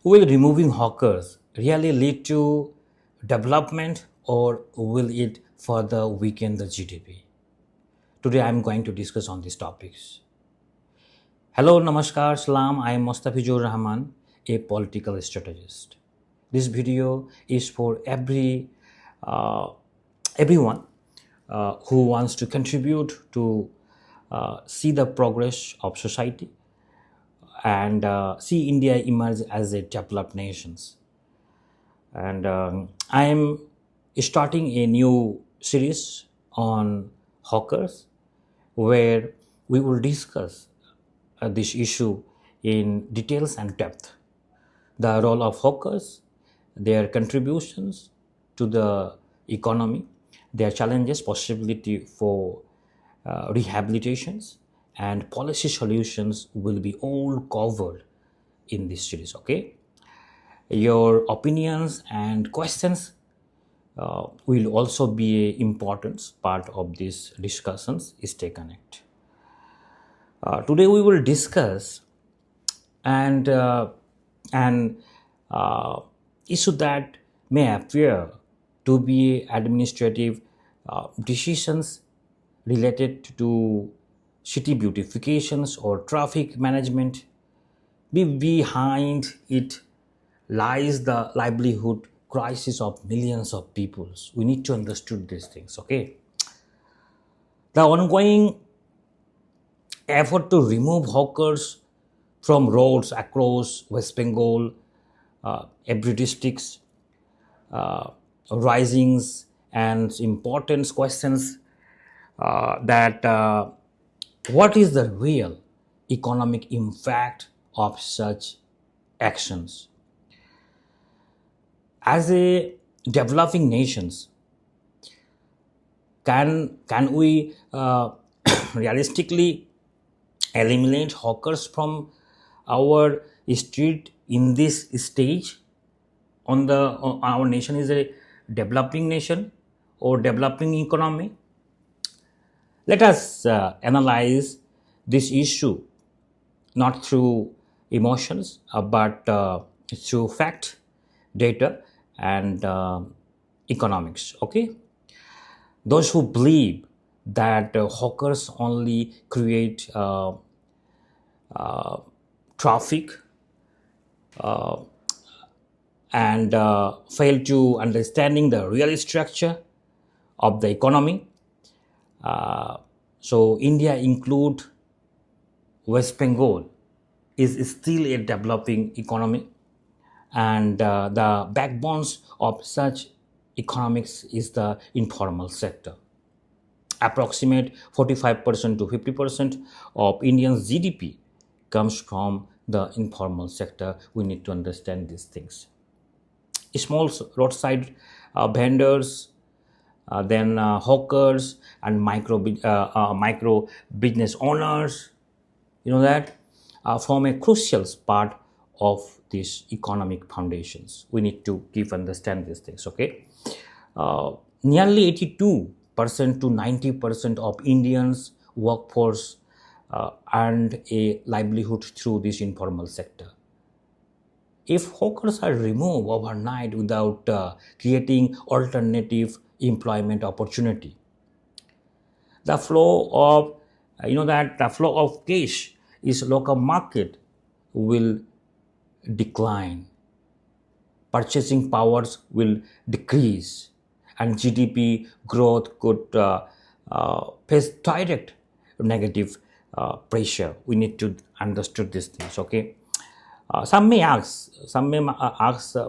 Will removing hawkers really lead to development or will it further weaken the GDP? Today I am going to discuss on these topics. Hello, Namaskar, Salam. I am Mostafijur Rahaman, a political strategist. This video is for uh, everyone who wants to contribute to see the progress of society and see India emerge as a developed nation. And I am starting a new series on hawkers where we will discuss this issue in details and depth. The role of hawkers, their contributions to the economy, their challenges, possibility for rehabilitations, and policy solutions will be all covered in this series. Okay, your opinions and questions will also be an important part of these discussions. Stay connected. Today we will discuss and an issue that may appear to be administrative decisions related to city beautifications or traffic management. Behind it lies the livelihood crisis of millions of people. We need to understand these things, okay? The ongoing effort to remove hawkers from roads across West Bengal, every districts, risings and important questions that what is the real economic impact of such actions? As a developing nations, can we realistically eliminate hawkers from our street in this stage? Our nation is a developing nation or developing economy. Let us analyze this issue not through emotions but through fact, data, and economics. Okay, those who believe that hawkers only create traffic and fail to understanding the real structure of the economy. So India include West Bengal is still a developing economy, and the backbones of such economics is the informal sector. Approximate 45% to 50% of Indians' GDP comes from the informal sector. We need to understand these things. Small roadside vendors, then hawkers and micro business owners, that form a crucial part of these economic foundations. We need to understand these things. Okay, nearly 82% to 90% of Indians workforce earned a livelihood through this informal sector. If hawkers are removed overnight without creating alternative employment opportunity, the flow of the flow of cash is local market will decline, purchasing powers will decrease, and GDP growth could face direct negative pressure. We need to understand these things. Okay, some may ask,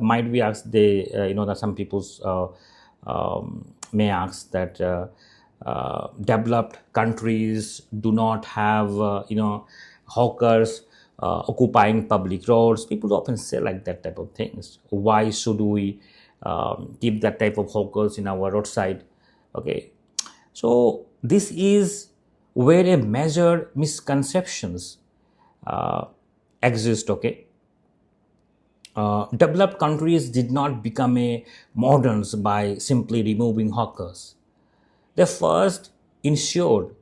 might be asked, they that some people's may ask that developed countries do not have hawkers occupying public roads. People often say like that type of things. Why should we keep that type of hawkers in our roadside? Okay, so this is where a major misconceptions exist. Okay, developed countries did not become a moderns by simply removing hawkers. They first ensured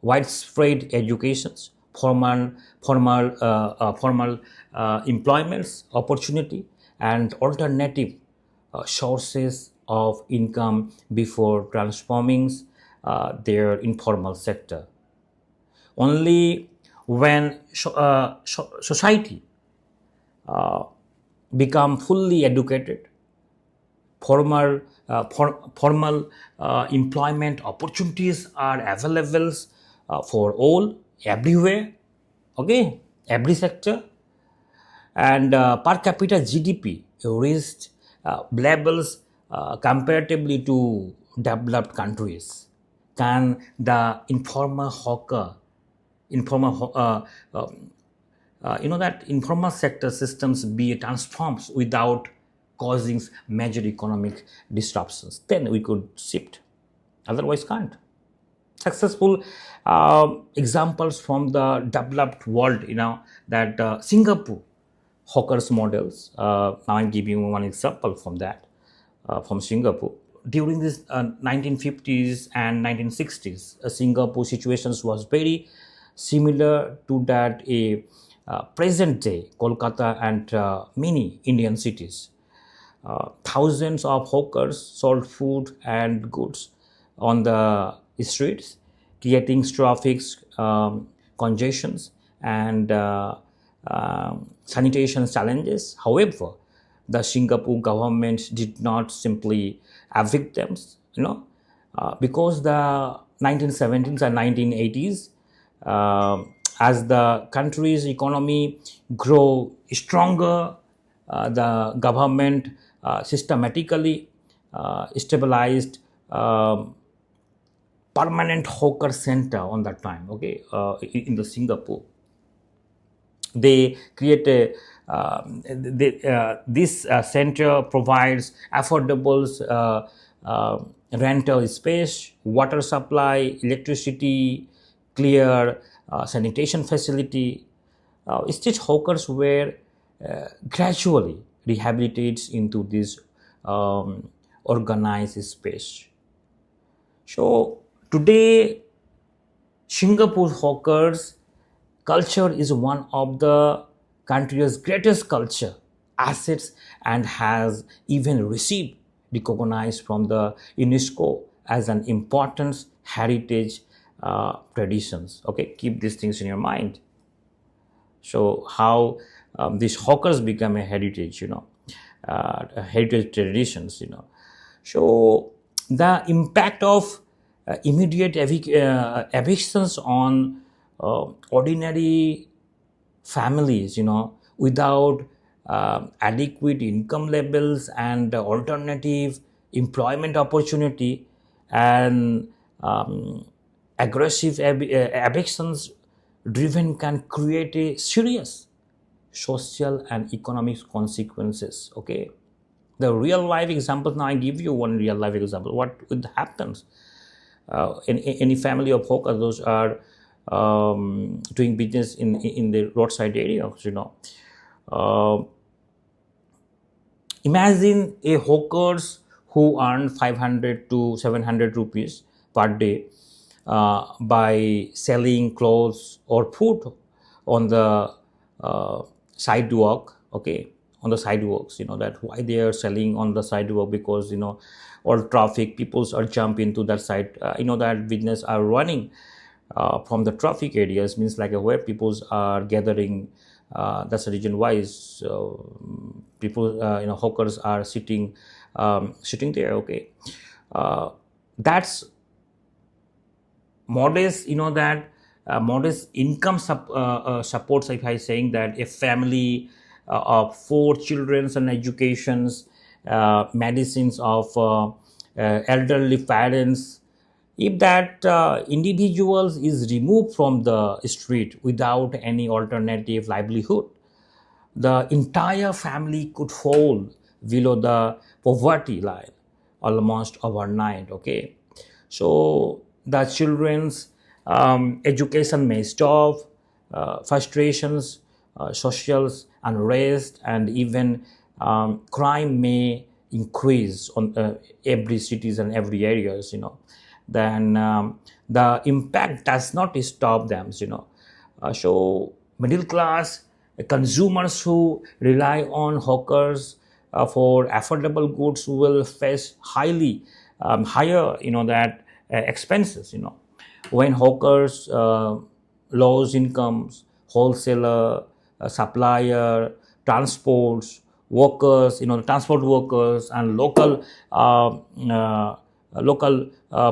widespread education, formal employments opportunity and alternative sources of income before transforming their informal sector. Only when society become fully educated, formal employment opportunities are available for all, everywhere, okay, every sector, and per capita GDP reached levels comparatively to developed countries. Can the that informal sector systems be transformed without causing major economic disruptions? Then we could shift. Otherwise, can't. Successful examples from the developed world, that Singapore hawkers models. Now I'm giving you one example from that, from Singapore. During this 1950s and 1960s, Singapore situations was very similar to that a present day Kolkata and many Indian cities. Thousands of hawkers sold food and goods on the streets, creating traffic congestions and sanitation challenges. However, the Singapore government did not simply evict them, because the 1970s and 1980s, as the country's economy grow stronger, the government systematically stabilized permanent hawker center on that time, okay, in the Singapore. They create this center provides affordable rental space, water supply, electricity, clear sanitation facility. Street hawkers were gradually rehabilitated into this organized space. So today, Singapore hawkers culture is one of the country's greatest culture assets and has even received recognized from the UNESCO as an important heritage traditions. Okay, keep these things in your mind. So how these hawkers become a heritage, heritage traditions, So the impact of immediate evictions on ordinary families, without adequate income levels and alternative employment opportunity, and aggressive evictions driven can create a serious social and economic consequences. Okay, the real life example. Now I give you one real life example. What would happen in any family of hawkers? Those are doing business in the roadside areas. Imagine a hawkers who earn 500 to 700 rupees per day by selling clothes or food on the sidewalk. Okay, on the sidewalks, that why they are selling on the sidewalk, because all traffic peoples are jump into that side, that business are running from the traffic areas, means like where peoples are gathering. That's the reason why people, hawkers are sitting there. Okay, that's modest, that modest income supports. If I saying that a family of 4 children and educations, medicines of elderly parents, if that individuals is removed from the street without any alternative livelihood, the entire family could fall below the poverty line almost overnight. Okay, so the children's education may stop, frustrations, social unrest, and even crime may increase on every cities and every areas. Then the impact does not stop them. So middle class consumers who rely on hawkers for affordable goods will face higher, that expenses. When hawkers lose incomes, wholesaler, supplier, transports workers, the transport workers and local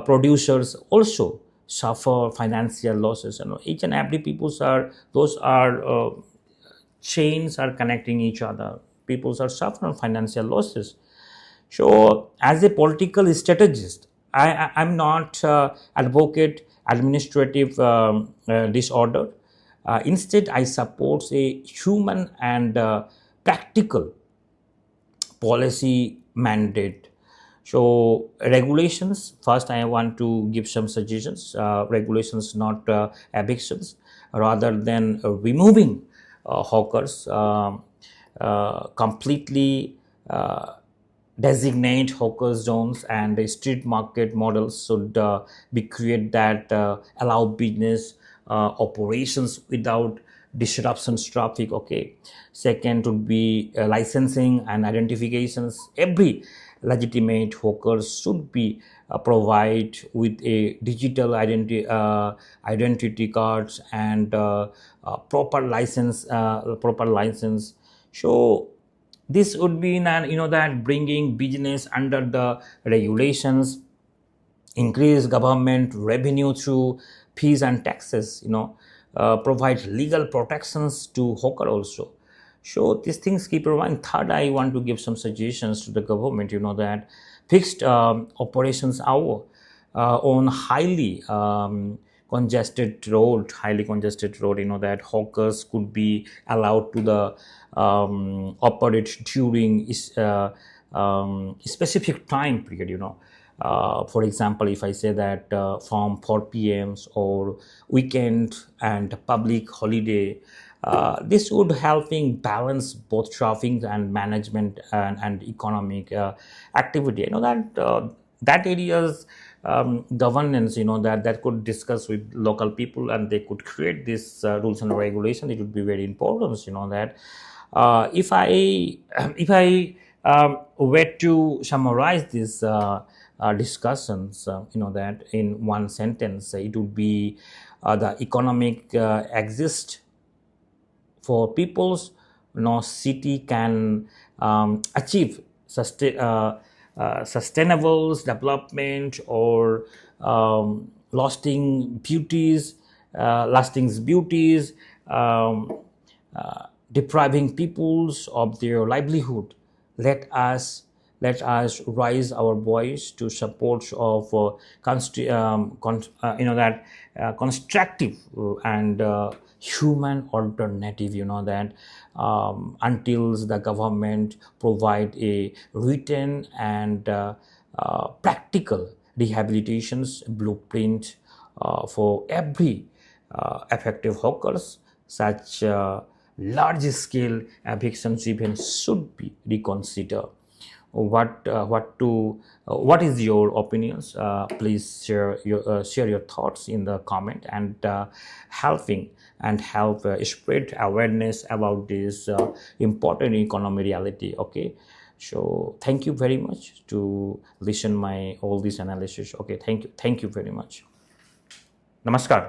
producers also suffer financial losses. Each and every peoples are those are chains are connecting each other. Peoples are suffering financial losses. So, as a political strategist, I'm not advocate administrative disorder. Instead, I support a human and practical policy mandate. So regulations, first I want to give some suggestions. Regulations, not evictions, rather than removing hawkers, completely designate hawker zones, and the street market models should be created that allow business operations without disruptions traffic. Okay, second would be licensing and identifications. Every legitimate hawker should be provide with a digital identity cards and proper license. So this would be that bringing business under the regulations, increase government revenue through fees and taxes, provide legal protections to hawker also. So these things keep in mind. Third, I want to give some suggestions to the government, that fixed operations hour on highly congested road, that hawkers could be allowed to the operate during specific time period. For example, if I say that from 4 p.m. or weekend and public holiday, this would helping balance both traffic and management and economic activity. That areas governance, that could discuss with local people, and they could create these rules and regulation. It would be very important, that if I were to summarize these discussions, that in one sentence, it would be the economic exist for peoples. City can achieve sustainable development or lasting beauties, um, depriving peoples of their livelihood. Let us raise our voice to support of constructive and human alternative, that until the government provide a written and practical rehabilitations blueprint for every effective hawkers. Such large scale evictions events should be reconsidered. What is your opinions? Please share your thoughts in the comment, and help spread awareness about this important economy reality. Okay, so thank you very much to listen my all these analysis. Okay, thank you very much. Namaskar.